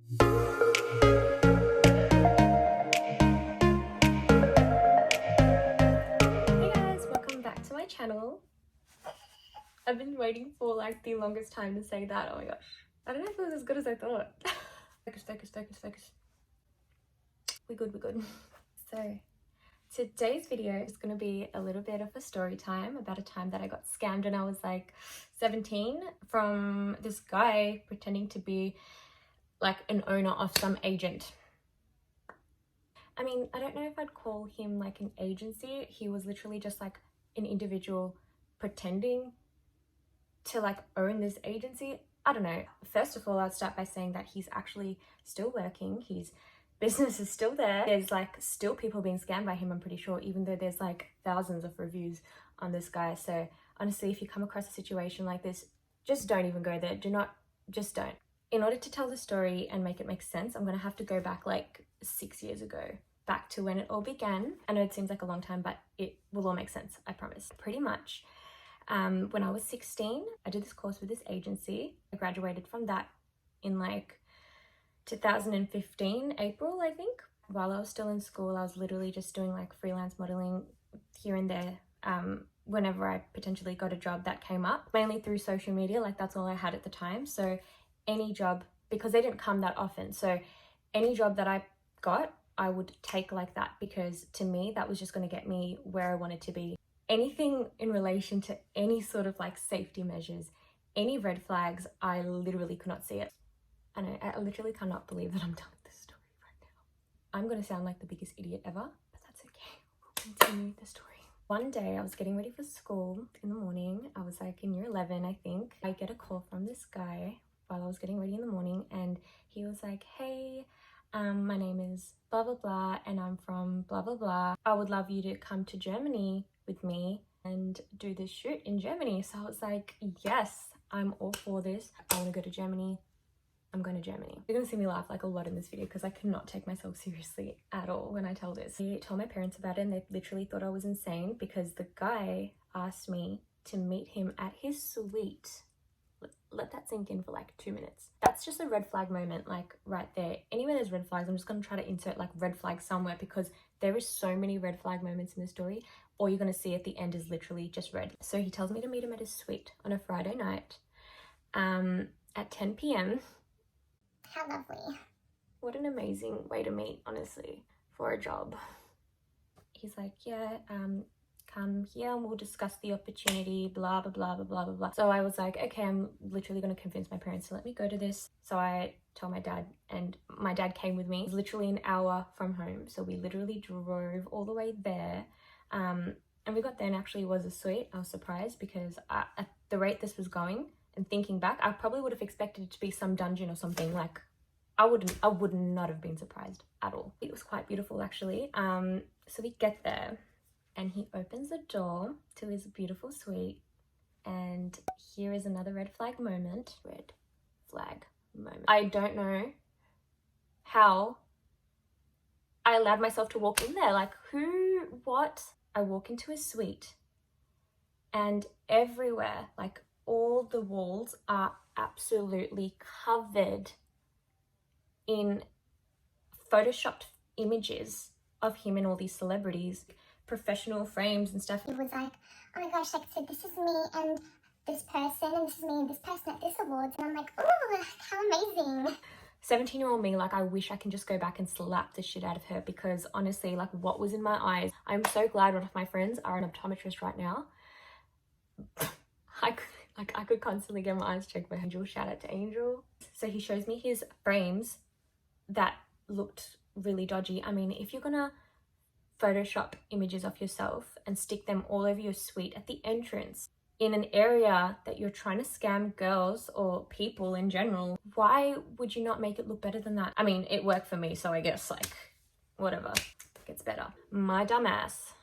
Hey guys, welcome back to my channel. I've been waiting for like the longest time to say that. Oh my gosh. I don't know if it was as good as I thought. Focus. We're good. So today's video is going to be a little bit of a story time about a time that I got scammed when I was like 17 from this guy pretending to be like an owner of some agent. I mean, I don't know if I'd call him like an agency. He was literally just like an individual pretending to like own this agency. I don't know. First of all, I'd start by saying that he's actually still working. His business is still there. There's like still people being scammed by him, I'm pretty sure, even though there's like thousands of reviews on this guy. So honestly, if you come across a situation like this, just don't even go there. Just don't. In order to tell the story and make it make sense, I'm gonna have to go back like 6 years ago, back to when it all began. I know it seems like a long time, but it will all make sense, I promise. Pretty much, when I was 16, I did this course with this agency. I graduated from that in like 2015, April, I think. While I was still in school, I was literally just doing like freelance modeling here and there, whenever I potentially got a job that came up, mainly through social media. Like that's all I had at the time. So any job, because they didn't come that often, so any job that I got, I would take like that, because to me that was just going to get me where I wanted to be. Anything in relation to any sort of like safety measures, any red flags, I literally could not see it. I know, I literally cannot believe that I'm telling this story right now. I'm going to sound like the biggest idiot ever, but that's okay. We'll continue the story. One day I was getting ready for school in the morning. I was like in year 11, I think. I get a call from this guy while I was getting ready in the morning, and he was like, hey, my name is blah blah blah and I'm from blah blah blah. I would love you to come to Germany with me and do this shoot in Germany. So I was like, yes, I'm all for this. I want to go to Germany. I'm going to Germany. You're gonna see me laugh like a lot in this video because I cannot take myself seriously at all when I tell this. I told my parents about it and they literally thought I was insane, because the guy asked me to meet him at his suite. Let that sink in for like 2 minutes. That's just a red flag moment, like right there. Anywhere there's red flags, I'm just going to try to insert like red flags somewhere, because there is so many red flag moments in the story. All you're going to see at the end is literally just red. So he tells me to meet him at his suite on a Friday night at 10 p.m. How lovely. What an amazing way to meet, honestly, for a job. He's like, yeah, come here and we'll discuss the opportunity, blah blah blah. So I was like, okay, I'm literally going to convince my parents to let me go to this. So I told my dad, and my dad came with me. It was literally an hour from home, so we literally drove all the way there, and we got there and actually it was a suite. I was surprised because at the rate this was going, and thinking back, I probably would have expected it to be some dungeon or something. Like I would not have been surprised at all. It was quite beautiful actually. So we get there and he opens the door to his beautiful suite, and here is another red flag moment. Red flag moment. I don't know how I allowed myself to walk in there. Like what? I walk into his suite and everywhere, like all the walls are absolutely covered in photoshopped images of him and all these celebrities, professional frames and stuff. He was like, oh my gosh, like, so this is me and this person, and this is me and this person at this awards. And I'm like, oh, how amazing. 17-year-old me, like, I wish I can just go back and slap the shit out of her, because honestly, like, what was in my eyes? I'm so glad one of my friends are an optometrist right now. I could constantly get my eyes checked by Angel. Shout out to Angel. So he shows me his frames that looked really dodgy. I mean, if you're gonna Photoshop images of yourself and stick them all over your suite at the entrance in an area that you're trying to scam girls or people in general, why would you not make it look better than that? I mean, it worked for me, so I guess like whatever, gets better. My dumb ass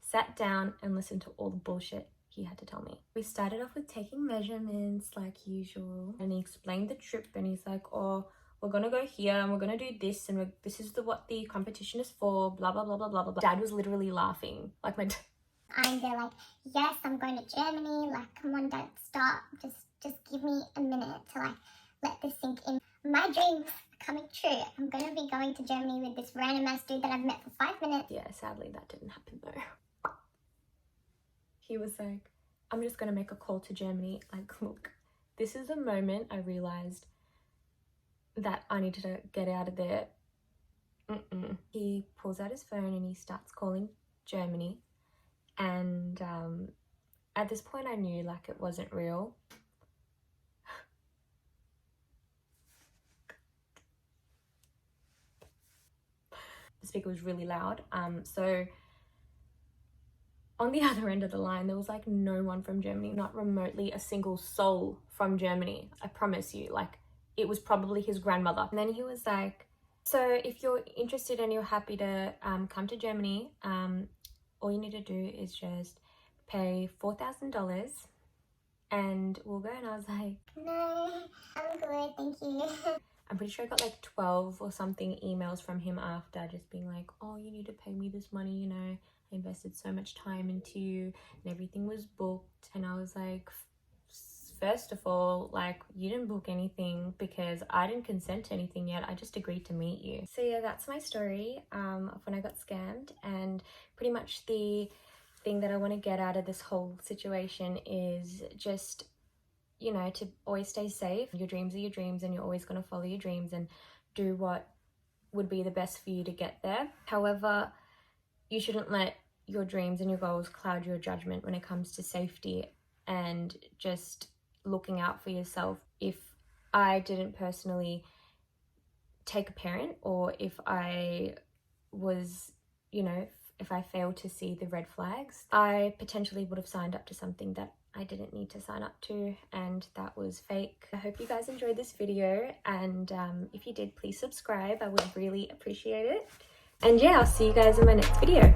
sat down and listened to all the bullshit he had to tell me. We started off with taking measurements like usual, and he explained the trip, and he's like, oh, we're gonna go here and we're gonna do this, and this is what the competition is for, blah blah blah blah blah blah. Dad was literally laughing. Like I'm there like, yes, I'm going to Germany, like, come on, don't stop, just give me a minute to like let this sink in. My dreams are coming true. I'm going to be going to Germany with this random ass dude that I've met for 5 minutes. Yeah, sadly that didn't happen though. He was like, I'm just going to make a call to Germany. Like, look, this is the moment I realized that I needed to get out of there. He pulls out his phone and he starts calling Germany. And at this point I knew like it wasn't real. The speaker was really loud. So on the other end of the line, there was like no one from Germany, not remotely a single soul from Germany. I promise you, like it was probably his grandmother. And then he was like, so if you're interested and you're happy to come to Germany, all you need to do is just pay $4,000 and we'll go. And I was like, no, I'm good, thank you. I'm pretty sure I got like 12 or something emails from him after, just being like, oh, you need to pay me this money, you know, I invested so much time into you and everything was booked. And I was like, first of all, like you didn't book anything because I didn't consent to anything yet. I just agreed to meet you. So yeah, that's my story of when I got scammed. And pretty much the thing that I want to get out of this whole situation is just, you know, to always stay safe. Your dreams are your dreams and you're always going to follow your dreams and do what would be the best for you to get there. However, you shouldn't let your dreams and your goals cloud your judgment when it comes to safety and just looking out for yourself. If I didn't personally take a parent, or if I was, you know, if I failed to see the red flags, I potentially would have signed up to something that I didn't need to sign up to, and that was fake. I hope you guys enjoyed this video, and if you did, please subscribe. I would really appreciate it. And yeah, I'll see you guys in my next video.